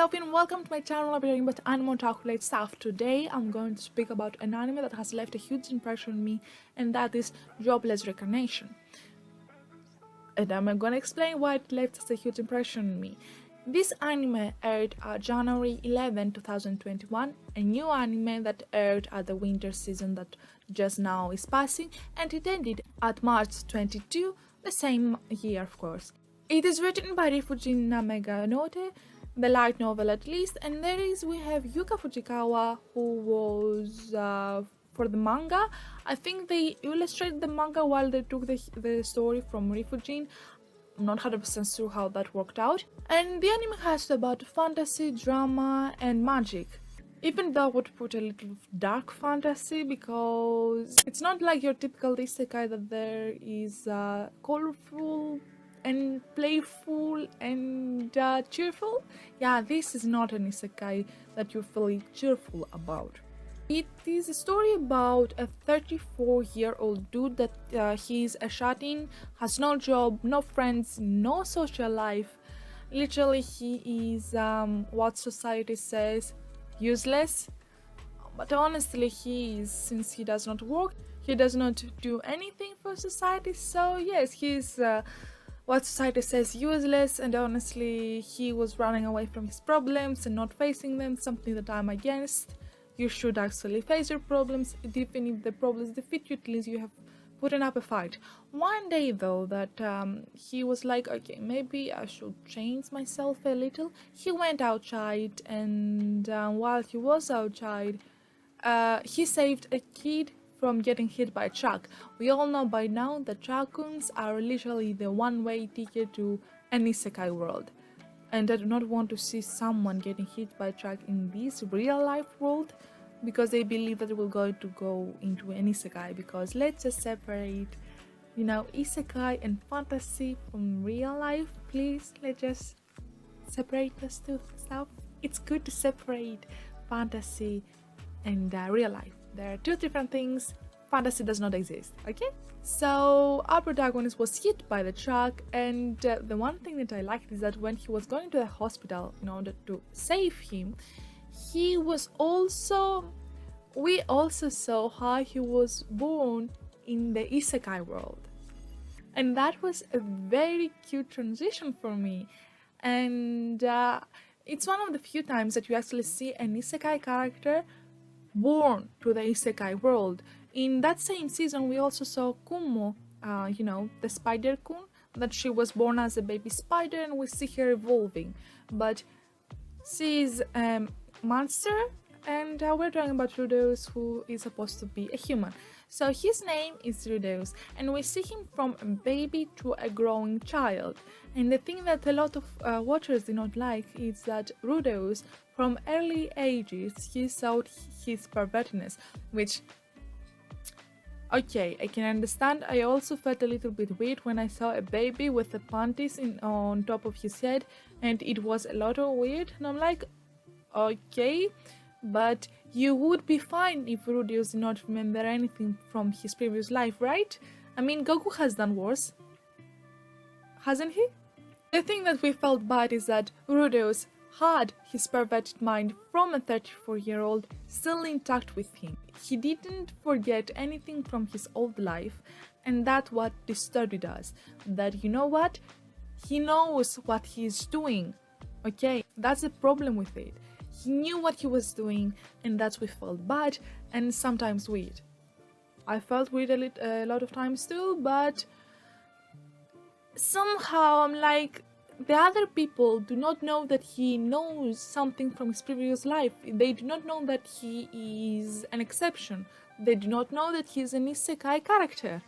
Sylphiette and welcome to my channel. I'll be talking about anime chocolate stuff. Today I'm going to speak about an anime that has left a huge impression on me, and that is Jobless Reincarnation. And I'm gonna explain why it left such a huge impression on me. This anime aired January 11, 2021, a new anime that aired at the winter season that just now is passing, and it ended at March 22, the same year of course. It is written by Rifujin Nameganote, the light novel at least, and we have Yuka Fujikawa, who was for the manga. I think they illustrated the manga while they took the story from Rifujin. I'm not 100% sure how that worked out. And the anime has about fantasy, drama, and magic. Even though I would put a little dark fantasy, because it's not like your typical isekai that there is colorful and playful and cheerful. Yeah, this is not an isekai that you're feeling cheerful about. It is a story about a 34-year-old dude that he's a shut-in, has no job, no friends, no social life. Literally, he is what society says useless. But honestly, he is, since he does not work, he does not do anything for society. So yes, he's what society says useless, and honestly, he was running away from his problems and not facing them, something that I'm against. You should actually face your problems, even if the problems defeat you, at least you have put up a fight. One day though, that he was like, okay, maybe I should change myself a little. He went outside, and while he was outside, he saved a kid from getting hit by a truck. We all know by now that truckuns are literally the one-way ticket to an isekai world. And I do not want to see someone getting hit by a truck in this real-life world, because they believe that it will go into an isekai. Because let's just separate, isekai and fantasy from real life, please. Let's just separate those two stuff. It's good to separate fantasy and real life. There are two different things. Fantasy does not exist, okay? So our protagonist was hit by the truck, and the one thing that I liked is that when he was going to the hospital in order to save him, we also saw how he was born in the isekai world. And that was a very cute transition for me. And it's one of the few times that you actually see an isekai character born to the isekai world. In that same season, we also saw Kumo, the spider-kun, that she was born as a baby spider, and we see her evolving. But she's a monster, and we're talking about Rudeus, who is supposed to be a human. So his name is Rudeus, and we see him from a baby to a growing child. And the thing that a lot of watchers do not like is that Rudeus, from early ages, he showed his pervertedness, which, okay, I can understand. I also felt a little bit weird when I saw a baby with the panties on top of his head, and it was a lot of weird, and I'm like, okay, but you would be fine if Rudeus did not remember anything from his previous life, right? I mean, Goku has done worse, hasn't he? The thing that we felt bad is that Rudeus had his perverted mind from a 34-year-old still intact with him. He didn't forget anything from his old life, and that's what disturbed us. That, you know what? He knows what he's doing. Okay, that's the problem with it. He knew what he was doing, and that's we felt bad and sometimes weird. I felt weird a lot of times too, but somehow I'm like, the other people do not know that he knows something from his previous life. They do not know that he is an exception. They do not know that he is an isekai character.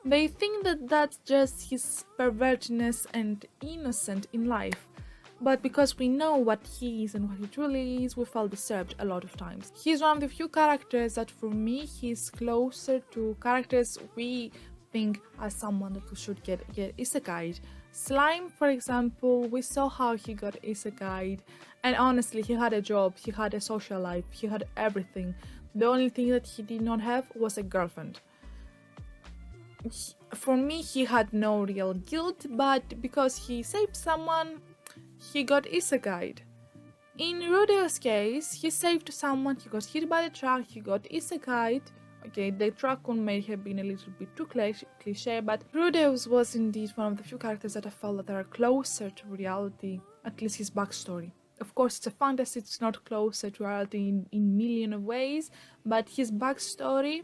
They think that that's just his pervertedness and innocent in life. But because we know what he is and what he truly is, we felt disturbed a lot of times. He's one of the few characters that for me, he's closer to characters we think as someone that we should get isekai'd. Slime, for example, we saw how he got isekai'd, and honestly, he had a job, he had a social life, he had everything. The only thing that he did not have was a girlfriend. For me, he had no real guilt, but because he saved someone, he got isekai'd. In Rudeus' case, he saved someone, he got hit by the truck, he got isekai'd. Okay, the truck one may have been a little bit too cliche, but Rudeus was indeed one of the few characters that I felt that are closer to reality, at least his backstory. Of course, it's a fantasy, it's not closer to reality in million of ways, but his backstory,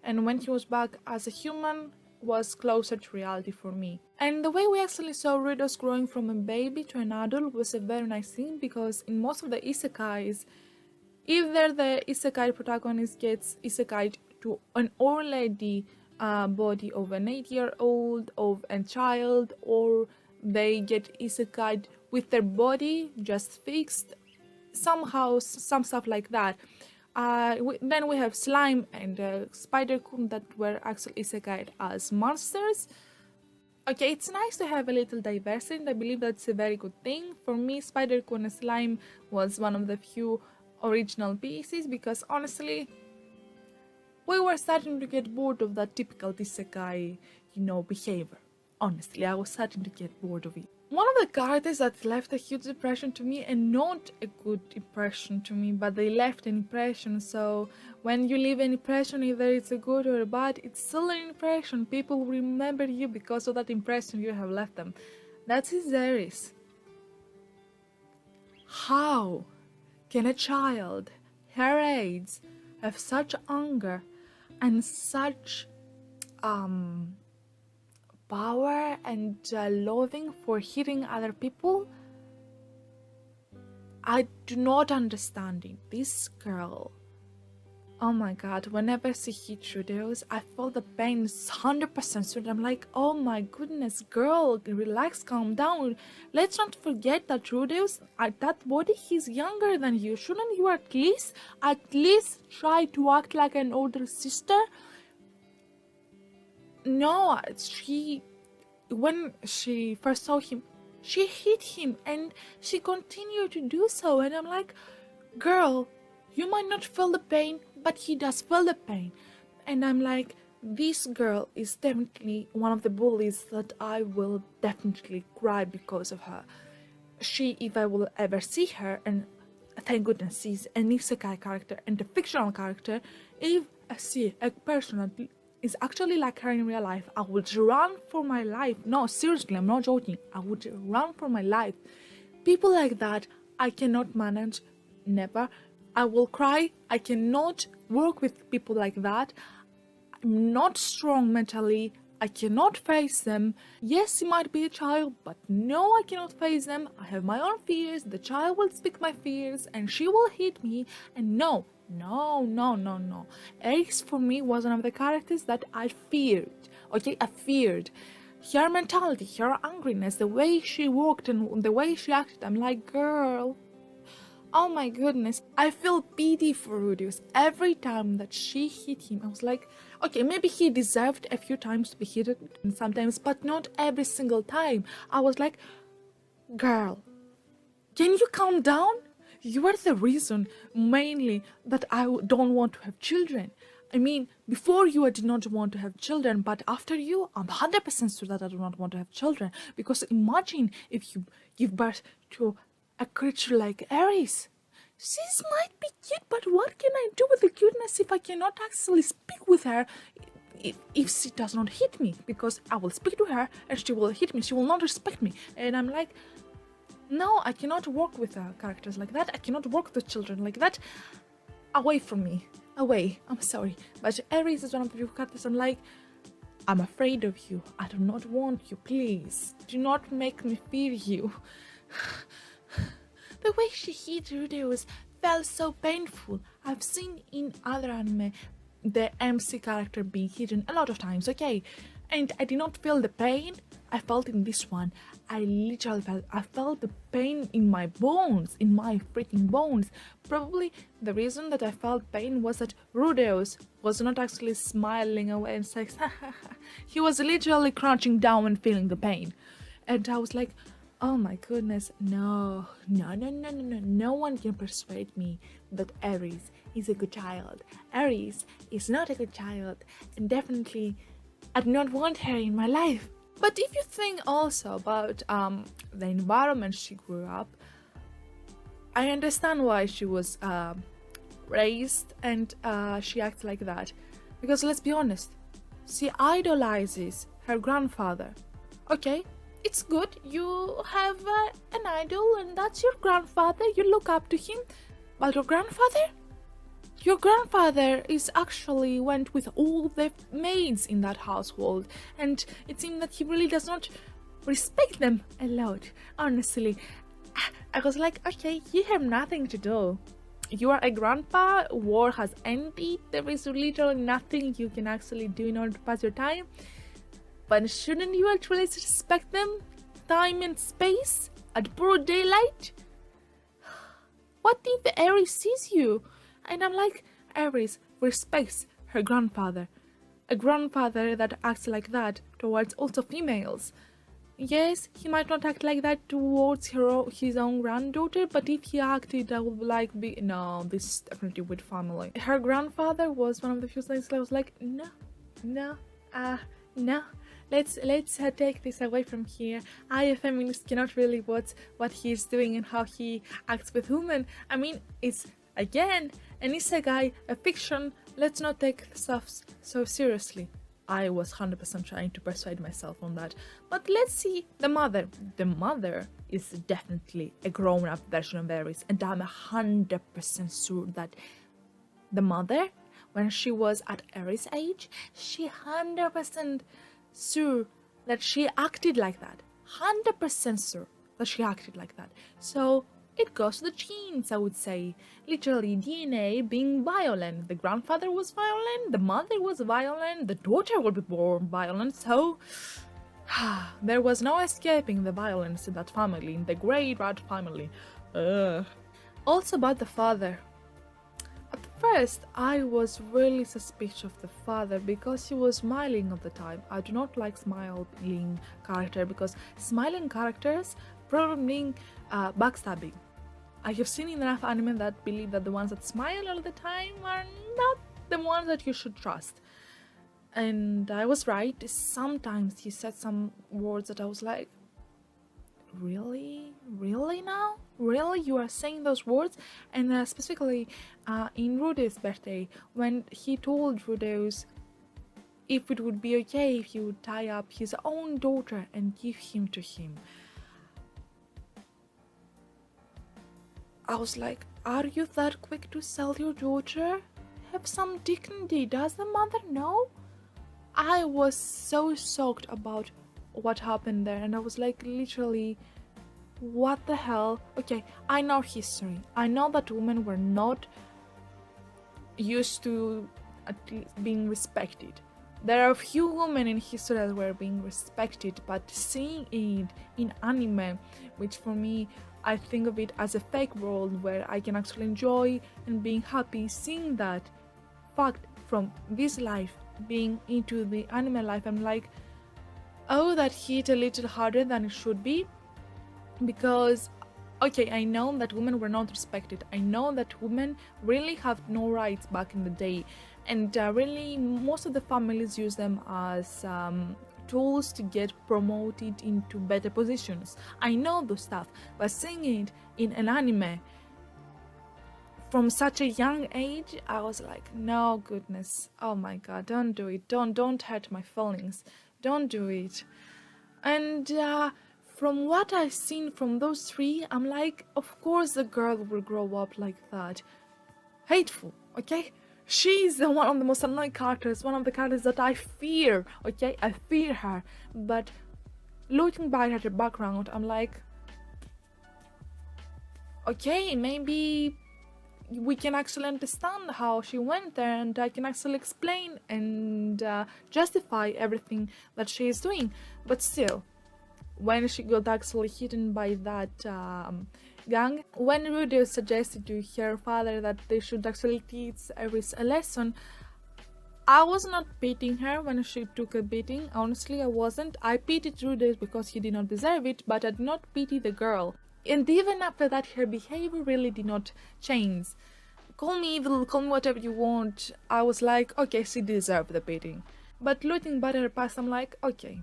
and when he was back as a human, was closer to reality for me. And the way we actually saw Rudeus growing from a baby to an adult was a very nice thing, because in most of the isekais, either the isekai protagonist gets isekai'd to an already body of an 8-year-old, of a child, or they get isekai'd with their body just fixed, somehow, some stuff like that. Then we have Slime and Spider-Kun that were actually isekai'd as monsters. Okay, it's nice to have a little diversity, and I believe that's a very good thing. For me, Spider-Kun and Slime was one of the few original pieces, because honestly, we were starting to get bored of that typical isekai, behavior. Honestly, I was starting to get bored of it. One of the characters that left a huge impression to me, and not a good impression to me, but they left an impression, so when you leave an impression, either it's a good or a bad, it's still an impression. People remember you because of that impression you have left them. That is Eris. How can a child her age have such anger and such power and loathing for hitting other people? I do not understand it. This girl, oh my god, whenever she hit Rudeus, I felt the pain 100%. So I'm like, oh my goodness, girl, relax, calm down. Let's not forget that Rudeus, at that body, he's younger than you. Shouldn't you at least try to act like an older sister? No, when she first saw him, she hit him and she continued to do so. And I'm like, girl, you might not feel the pain, but he does feel the pain. And I'm like, this girl is definitely one of the bullies that I will definitely cry because of her. If I will ever see her, and thank goodness she's an isekai character and a fictional character, if I see a person that is actually like her in real life, I would run for my life. No, seriously, I'm not joking. I would run for my life. People like that, I cannot manage. Never. I will cry. I cannot work with people like that. I'm not strong mentally. I cannot face them. Yes, he might be a child, but no, I cannot face them. I have my own fears. The child will speak my fears and she will hit me. And no. Eris for me was one of the characters that I feared. Okay, I feared. Her mentality, her angriness, the way she walked and the way she acted. I'm like, girl, oh my goodness. I feel pity for Rudeus. Every time that she hit him, I was like, okay, maybe he deserved a few times to be hit sometimes, but not every single time. I was like, girl, can you calm down? You are the reason, mainly, that I don't want to have children. I mean, before you, I did not want to have children, but after you, I'm 100% sure that I do not want to have children. Because imagine if you give birth to a creature like Eris. She might be cute, but what can I do with the cuteness if I cannot actually speak with her if she does not hit me? Because I will speak to her and she will hit me. She will not respect me. And I'm like, no, I cannot work with characters like that. I cannot work with children like that. Away from me. Away. I'm sorry. But Eris is one of the few characters I'm like, I'm afraid of you. I do not want you. Please. Do not make me fear you. The way she hit Rudeus felt so painful. I've seen in other anime the MC character being hidden a lot of times, okay? And I did not feel the pain I felt in this one. I felt the pain in my bones, in my freaking bones. Probably the reason that I felt pain was that Rudeus was not actually smiling away and saying, he was literally crouching down and feeling the pain. And I was like, oh my goodness, no one can persuade me that Eris is a good child. Eris is not a good child, and definitely I do not want her in my life. But if you think also about the environment she grew up, I understand why she was raised and she acts like that. Because let's be honest, she idolizes her grandfather. Okay, it's good, you have an idol and that's your grandfather, you look up to him. But your grandfather? Your grandfather is actually went with all the maids in that household, and it seemed that he really does not respect them a lot. Honestly, I was like, okay, you have nothing to do. You are a grandpa, war has ended, there is literally nothing you can actually do in order to pass your time. But shouldn't you actually respect them? Time and space? At broad daylight? What if Eris sees you? And I'm like, Eris respects her grandfather. A grandfather that acts like that towards also females. Yes, he might not act like that towards his own granddaughter, but if he acted, I would like be no, this is definitely with family. Her grandfather was one of the few things I was like, no. Let's take this away from here. I, a feminist, cannot really watch what he's doing and how he acts with women. I mean, it's again an isekai, a fiction. Let's not take stuff so seriously. I was 100% trying to persuade myself on that. But let's see the mother. The mother is definitely a grown-up version of Eris, and I'm 100% sure that the mother, when she was at Eris' age, she 100% sure that she acted like that. 100% sure that she acted like that. So it goes to the genes, I would say. Literally, DNA being violent. The grandfather was violent, the mother was violent, the daughter will be born violent, so there was no escaping the violence in that family, in the Greyrat family. Also about the father. At first, I was really suspicious of the father because he was smiling all the time. I do not like smiling character because smiling characters probably mean backstabbing. I have seen enough anime that believe that the ones that smile all the time are not the ones that you should trust. And I was right. Sometimes he said some words that I was like, really? Really now? Really? You are saying those words? And specifically in Rudeus' birthday, when he told Rudeus if it would be okay if he would tie up his own daughter and give him to him. I was like, are you that quick to sell your daughter? Have some dignity. Does the mother know? I was so shocked about what happened there, and I was like, literally, what the hell? Okay, I know history. I know that women were not used to at least being respected. There are a few women in history that were being respected, but seeing it in anime, which for me, I think of it as a fake world where I can actually enjoy and being happy, seeing that fact from this life being into the anime life, I'm like, oh, that hit a little harder than it should be. Because, okay, I know that women were not respected. I know that women really have no rights back in the day. And really, most of the families use them as tools to get promoted into better positions. I know those stuff, but seeing it in an anime from such a young age, I was like, no, goodness, oh my god, don't do it, don't hurt my feelings, don't do it. And from what I've seen from those three, I'm like, of course the girl will grow up like that. Hateful, okay? She's one of the most annoying characters, one of the characters that I fear, okay? I fear her. But looking back at her background, I'm like, okay, maybe we can actually understand how she went there, and I can actually explain and justify everything that she is doing. But still, when she got actually hidden by that gang, when Rudeus suggested to her father that they should actually teach Eris a lesson, I was not pitying her when she took a beating. Honestly, I wasn't. I pitied Rudeus because he did not deserve it, but I did not pity the girl. And even after that, her behavior really did not change. Call me evil, call me whatever you want. I was like, okay, she deserved the beating. But looking back at her past, I'm like, okay,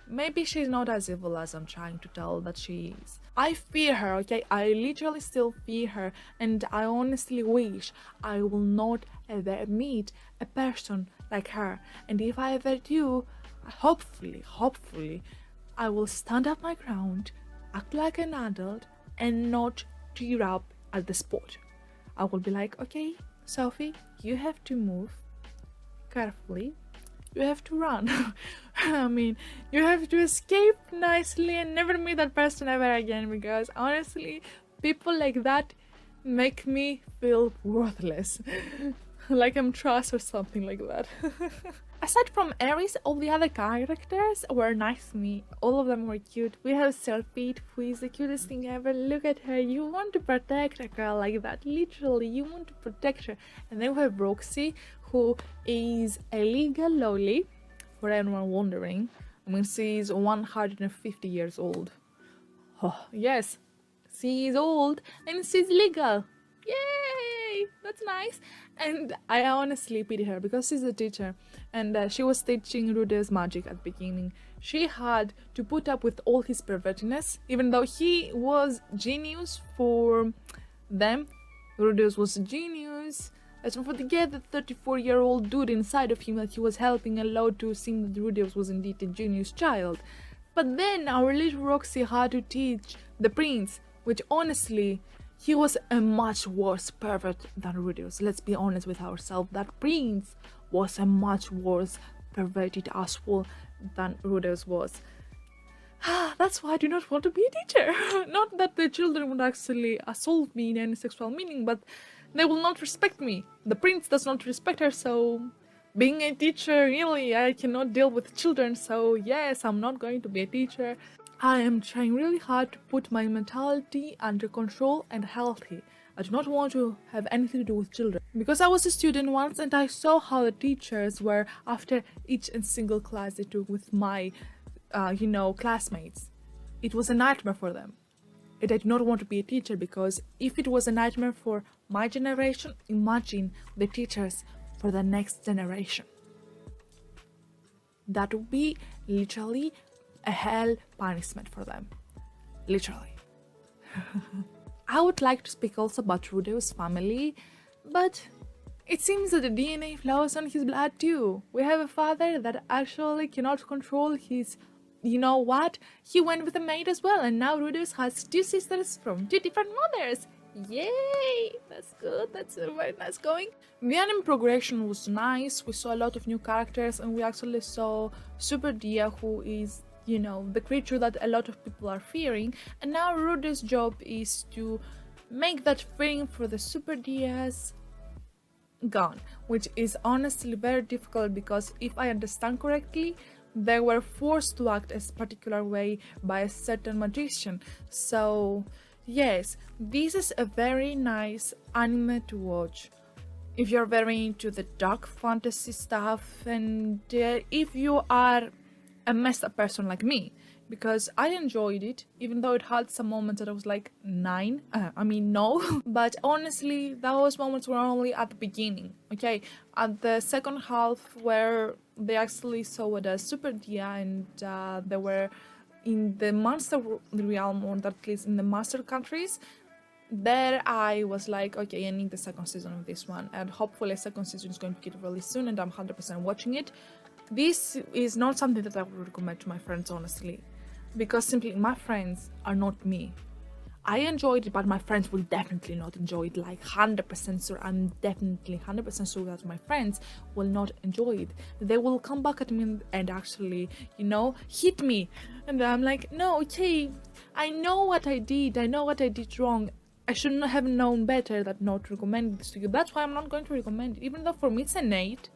maybe she's not as evil as I'm trying to tell that she is. I fear her, okay? I literally still fear her, and I honestly wish I will not ever meet a person like her. And if I ever do, hopefully, I will stand up my ground, act like an adult, and not tear up at the spot. I will be like, okay, Sophie, you have to move carefully. You have to run. I mean, you have to escape nicely and never meet that person ever again, because honestly, people like that make me feel worthless. Like I'm trash or something like that. Aside from Eris, all the other characters were nice to me. All of them were cute. We have Sylphiette, who is the cutest thing ever. Look at her. You want to protect a girl like that. Literally, you want to protect her. And then we have Roxy, who is a legal lolly, for anyone wondering. I mean, she is 150 years old. Oh, yes, she is old and she's legal. Yay! That's nice. And I honestly pity her because she's a teacher, and she was teaching Rudeus magic at the beginning. She had to put up with all his pervertedness, even though he was genius for them. Rudeus was a genius. Let's not forget the 34-year-old dude inside of him that he was helping allowed to seem that Rudeus was indeed a genius child. But then our little Roxy had to teach the prince, which honestly, he was a much worse pervert than Rudeus. Let's be honest with ourselves. That prince was a much worse perverted asshole than Rudeus was. That's why I do not want to be a teacher. Not that the children would actually assault me in any sexual meaning, but they will not respect me. The prince does not respect her, so being a teacher, really, I cannot deal with children, so yes, I'm not going to be a teacher. I am trying really hard to put my mentality under control and healthy. I do not want to have anything to do with children. Because I was a student once and I saw how the teachers were after each and single class they took with my, classmates. It was a nightmare for them. And I do not want to be a teacher, because if it was a nightmare for my generation, imagine the teachers for the next generation. That would be literally a hell punishment for them. Literally. I would like to speak also about Rudeus' family, but it seems that the DNA flows on his blood too. We have a father that actually cannot control his... You know what? He went with a maid as well, and now Rudeus has two sisters from two different mothers. Yay! That's good. That's a very nice going. The anime progression was nice. We saw a lot of new characters, and we actually saw Superdia, who is, the creature that a lot of people are fearing. And now Rudeus' job is to make that fearing for the Superdias gone, which is honestly very difficult, because if I understand correctly, they were forced to act a particular way by a certain magician. So yes, this is a very nice anime to watch if you're very into the dark fantasy stuff, and if you are a messed up person like me, because I enjoyed it, even though it had some moments that I was like, no. But honestly, those moments were only at the beginning, okay? At the second half, where they actually saw it as Superdia, and they were in the monster realm, or at least in the master countries, there I was like, okay, I need the second season of this one, and hopefully a second season is going to get really soon, and I'm 100% watching it. This is not something that I would recommend to my friends, honestly, because simply my friends are not me. I enjoyed it, but my friends will definitely not enjoy it, like 100% sure. I'm definitely 100% sure that my friends will not enjoy it. They will come back at me and actually, hit me. And I'm like, no, okay, I know what I did wrong. I should not have known better than not to recommend this to you. That's why I'm not going to recommend it, even though for me it's an 8.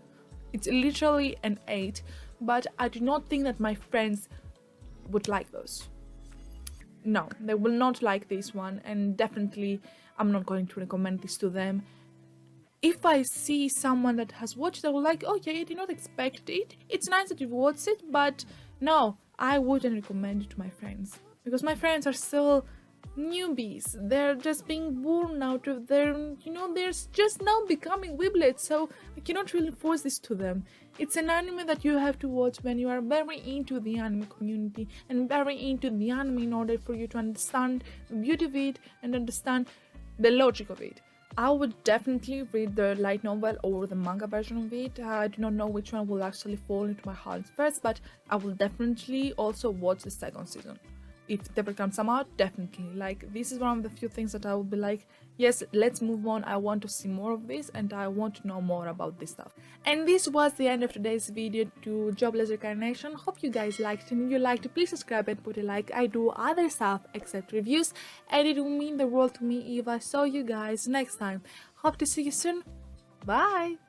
It's literally an 8, but I do not think that my friends would like those. No, they will not like this one, and definitely I'm not going to recommend this to them. If I see someone that has watched, I will like, okay, I did not expect it. It's nice that you've watched it, but no, I wouldn't recommend it to my friends, because my friends are still newbies. They're just being born out of their, they're just now becoming weeblets, so I cannot really force this to them. It's an anime that you have to watch when you are very into the anime community and very into the anime in order for you to understand the beauty of it and understand the logic of it. I would definitely read the light novel or the manga version of it. I do not know which one will actually fall into my hands first, but I will definitely also watch the second season. If it ever comes out, definitely. Like, this is one of the few things that I will be like, yes, let's move on. I want to see more of this and I want to know more about this stuff. And this was the end of today's video to Jobless Reincarnation. Hope you guys liked it, and if you liked it, please subscribe and put a like. I do other stuff except reviews, and it will mean the world to me if I saw you guys next time. Hope to see you soon. Bye!